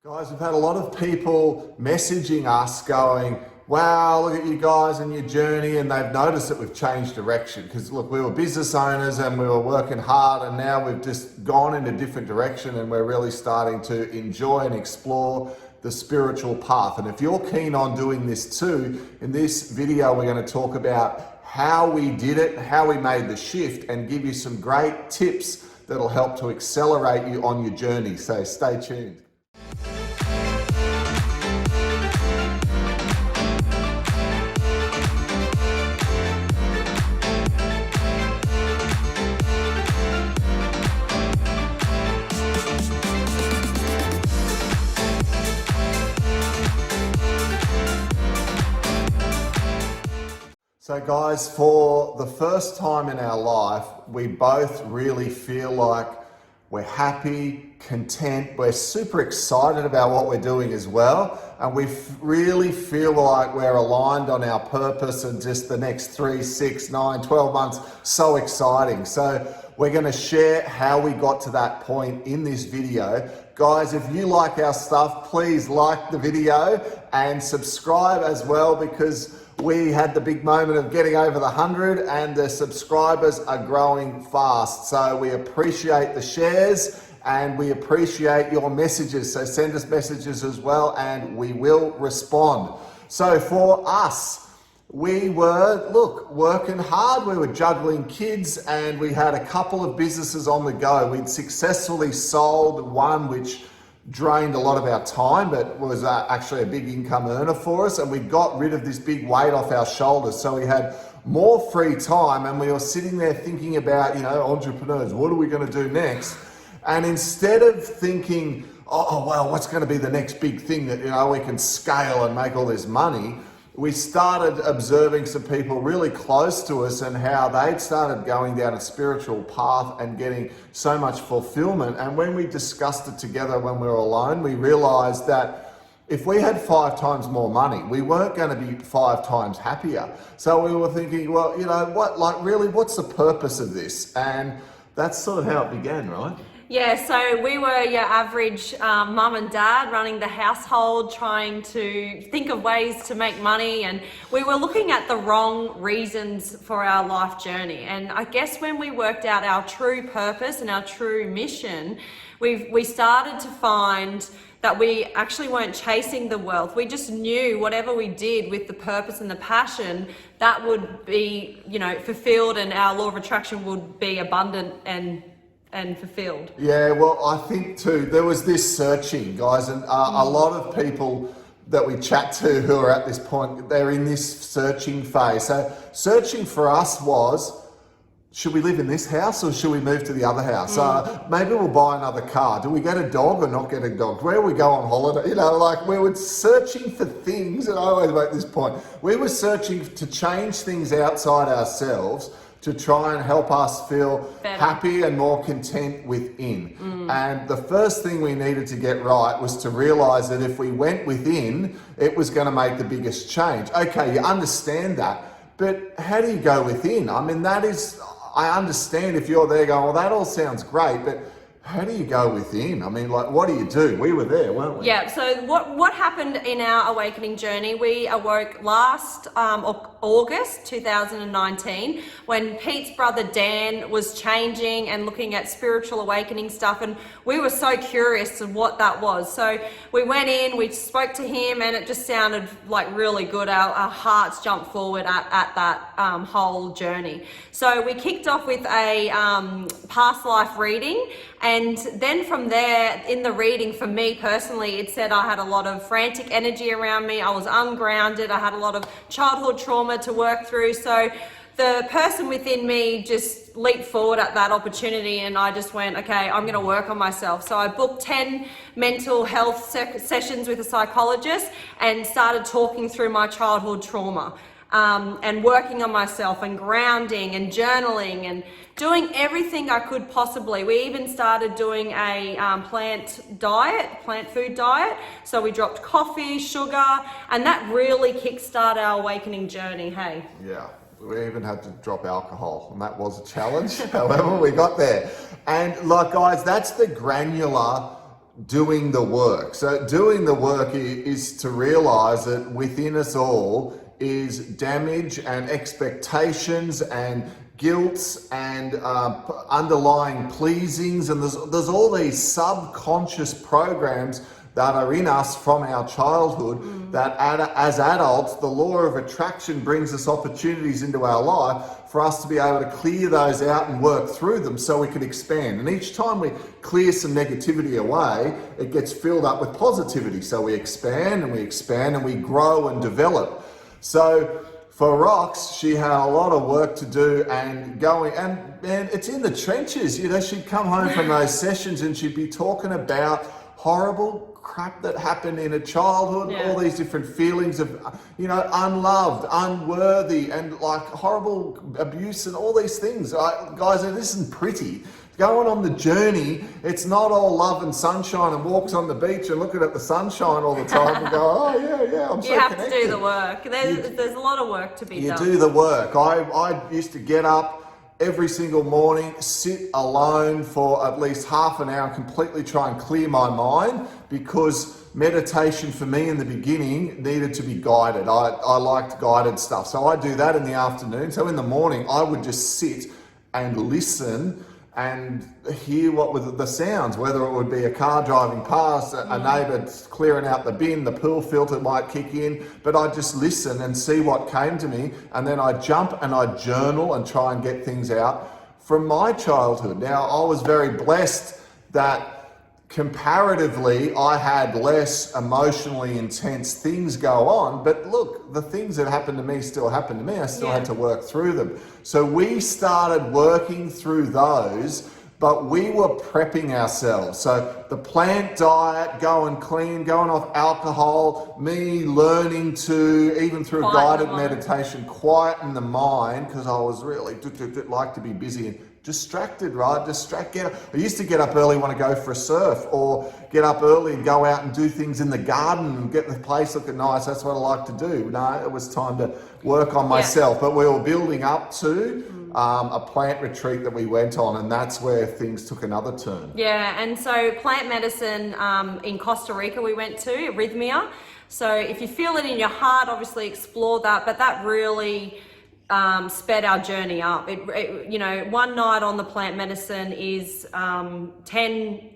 Guys, we've had a lot of people messaging us going, wow, look at you guys and your journey, and they've noticed that we've changed direction because look, we were business owners and we were working hard, and now we've just gone in a different direction and we're really starting to enjoy and explore the spiritual path. And if you're keen on doing this too, in this video we're going to talk about how we did it, how we made the shift, and give you some great tips that'll help to accelerate you on your journey. So stay tuned. So guys, for the first time in our life, we both really feel like we're happy, content, we're super excited about what we're doing as well, and we really feel like we're aligned on our purpose, and just the next 3, 6, 9, 12 months, so exciting. So we're going to share how we got to that point in this video. Guys, if you like our stuff, please like the video and subscribe as well, because we had the big moment of getting over the 100 and the subscribers are growing fast. So we appreciate the shares and we appreciate your messages. So send us messages as well and we will respond. So for us, we were, working hard. We were juggling kids and we had a couple of businesses on the go. We'd successfully sold one which drained a lot of our time, but was actually a big income earner for us, and we got rid of this big weight off our shoulders. So we had more free time, and we were sitting there thinking about, entrepreneurs, what are we going to do next? And instead of thinking, oh well, what's going to be the next big thing that we can scale and make all this money, we started observing some people really close to us and how they'd started going down a spiritual path and getting so much fulfillment. And when we discussed it together when we were alone, we realized that if we had 5 times more money, we weren't going to be 5 times happier. So we were thinking, well, what's the purpose of this? And that's sort of how it began, right? Yeah, so we were your average mum and dad running the household, trying to think of ways to make money, and we were looking at the wrong reasons for our life journey. And I guess when we worked out our true purpose and our true mission, we started to find that we actually weren't chasing the wealth. We just knew whatever we did with the purpose and the passion, that would be, fulfilled, and our law of attraction would be abundant and fulfilled. Yeah, well, I think too, there was this searching, guys, and a lot of people that we chat to who are at this point, they're in this searching phase. So searching for us was, should we live in this house or should we move to the other house? Maybe we'll buy another car. Do we get a dog or not get a dog? Where we go on holiday? We were searching for things, and I always make this point. We were searching to change things outside ourselves to try and help us feel better, happy and more content within. And the first thing we needed to get right was to realize that if we went within, it was going to make the biggest change. Okay, you understand that, but how do you go within? I understand if you're there going, well, that all sounds great, but how do you go within? What do you do? We were there, weren't we? Yeah, so what happened in our awakening journey, we awoke last August 2019 when Pete's brother Dan was changing and looking at spiritual awakening stuff, and we were so curious of what that was. So we went in, we spoke to him, and it just sounded like really good. Our hearts jumped forward at that whole journey. So we kicked off with a past life reading, and then from there, in the reading, for me personally, it said I had a lot of frantic energy around me. I was ungrounded. I had a lot of childhood trauma to work through. So the person within me just leaped forward at that opportunity, and I just went, okay, I'm going to work on myself. So I booked 10 mental health sessions with a psychologist and started talking through my childhood trauma. And working on myself and grounding and journaling and doing everything I could possibly. We even started doing a plant food diet. So we dropped coffee, sugar, and that really kickstarted our awakening journey, hey? Yeah, we even had to drop alcohol, and that was a challenge. However, we got there. And guys, that's the granular doing the work. So doing the work is to realize that within us all is damage and expectations and guilts and underlying pleasings, and there's all these subconscious programs that are in us from our childhood that as adults, the law of attraction brings us opportunities into our life for us to be able to clear those out and work through them so we can expand. And each time we clear some negativity away, it gets filled up with positivity. So we expand and we expand and we grow and develop. So for Rox, she had a lot of work to do and going, and man, it's in the trenches. You know, she'd come home from those sessions and she'd be talking about horrible crap that happened in her childhood, all these different feelings of, you know, unloved, unworthy, and like horrible abuse and all these things. Guys, it isn't pretty. Going on the journey, it's not all love and sunshine and walks on the beach and looking at the sunshine all the time and go, oh yeah, I'm so connected. You have to do the work. There's a lot of work to be done. You do the work. I used to get up every single morning, sit alone for at least half an hour and completely try and clear my mind, because meditation for me in the beginning needed to be guided. I liked guided stuff. So I do that in the afternoon. So in the morning, I would just sit and listen and hear what were the sounds, whether it would be a car driving past, a neighbour clearing out the bin, the pool filter might kick in, but I'd just listen and see what came to me, and then I'd jump and I'd journal and try and get things out from my childhood. Now, I was very blessed that comparatively I had less emotionally intense things go on, but look, the things that happened to me still happened to me. I still had to work through them. So we started working through those, but we were prepping ourselves. So the plant diet, going clean, going off alcohol, me learning to, even through a guided meditation, quieten the mind, because I was really like to be busy and distracted, right? I used to get up early, want to go for a surf, or get up early and go out and do things in the garden and get the place looking nice. That's what I like to do. No, it was time to work on myself. But we were building up to a plant retreat that we went on, and that's where things took another turn. Yeah, and so plant medicine in Costa Rica we went to, Arrhythmia. So if you feel it in your heart, obviously explore that, but that really sped our journey up. You know, one night on the plant medicine is 10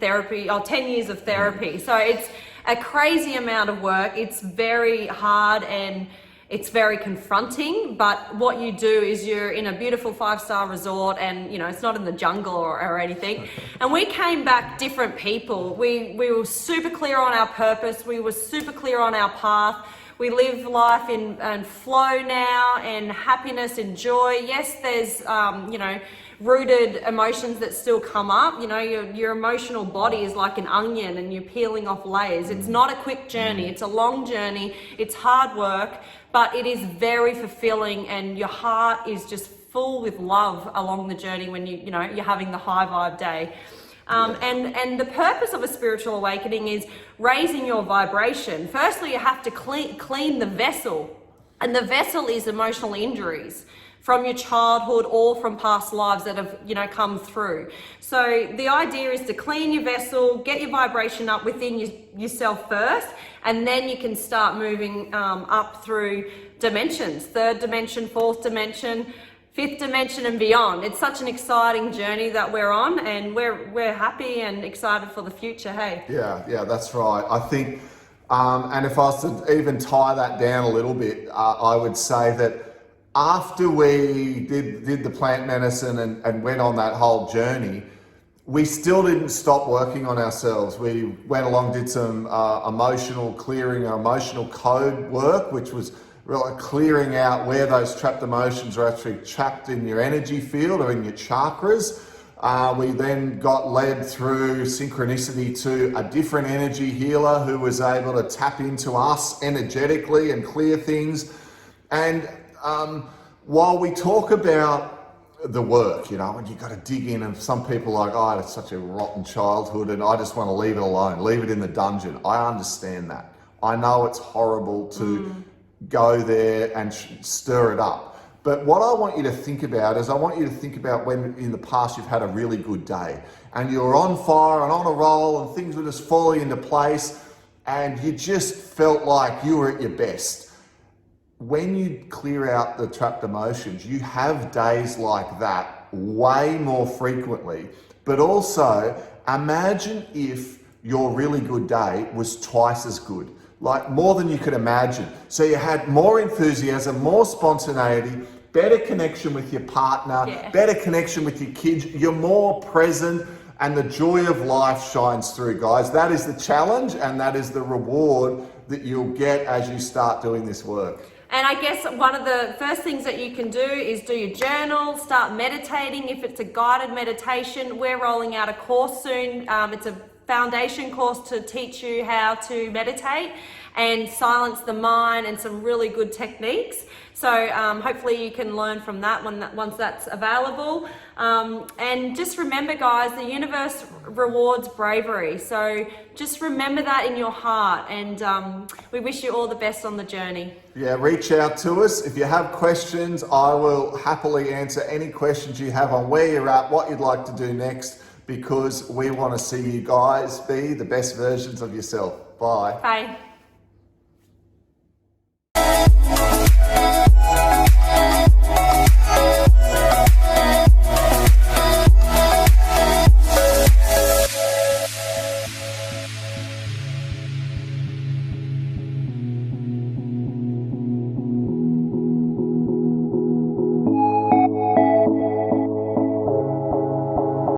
years of therapy. So it's a crazy amount of work. It's very hard and it's very confronting, but what you do is you're in a beautiful 5-star resort, and you know, it's not in the jungle or anything. And we came back different people. We were super clear on our purpose. We were super clear on our path. We live life in flow now, and happiness and joy. Yes, there's you know, rooted emotions that still come up. You know, your emotional body is like an onion and you're peeling off layers. It's not a quick journey. It's a long journey. It's hard work, but it is very fulfilling, and your heart is just full with love along the journey when you know, you're having the high vibe day. And the purpose of a spiritual awakening is raising your vibration. Firstly, you have to clean the vessel, and the vessel is emotional injuries from your childhood or from past lives that have, you know, come through. So the idea is to clean your vessel, get your vibration up within yourself first, and then you can start moving up through dimensions, 3rd dimension, 4th dimension, 5th dimension and beyond. It's such an exciting journey that we're on, and we're happy and excited for the future, hey? Yeah, that's right. I think, and if I was to even tie that down a little bit, I would say that after we did the plant medicine and went on that whole journey, we still didn't stop working on ourselves. We went along, did some emotional clearing, emotional code work, which was really clearing out where those trapped emotions are actually trapped in your energy field or in your chakras. We then got led through synchronicity to a different energy healer who was able to tap into us energetically and clear things. And while we talk about the work, you know, when you got to dig in, and some people are like, oh, it's such a rotten childhood and I just want to leave it alone, leave it in the dungeon. I understand that. I know it's horrible to go there and stir it up. But what I want you to think about is I want you to think about when in the past you've had a really good day and you're on fire and on a roll and things were just falling into place and you just felt like you were at your best. When you clear out the trapped emotions, you have days like that way more frequently. But also imagine if your really good day was twice as good, like more than you could imagine. So you had more enthusiasm, more spontaneity, better connection with your partner, better connection with your kids, you're more present, and the joy of life shines through, guys. That is the challenge and that is the reward that you'll get as you start doing this work. And I guess one of the first things that you can do is do your journal, start meditating. If it's a guided meditation, we're rolling out a course soon. It's a foundation course to teach you how to meditate and silence the mind and some really good techniques. So hopefully you can learn from that once that's available. And just remember, guys, the universe rewards bravery. So just remember that in your heart. And we wish you all the best on the journey. Yeah, reach out to us. If you have questions, I will happily answer any questions you have on where you're at, what you'd like to do next, because we want to see you guys be the best versions of yourself. Bye. Bye.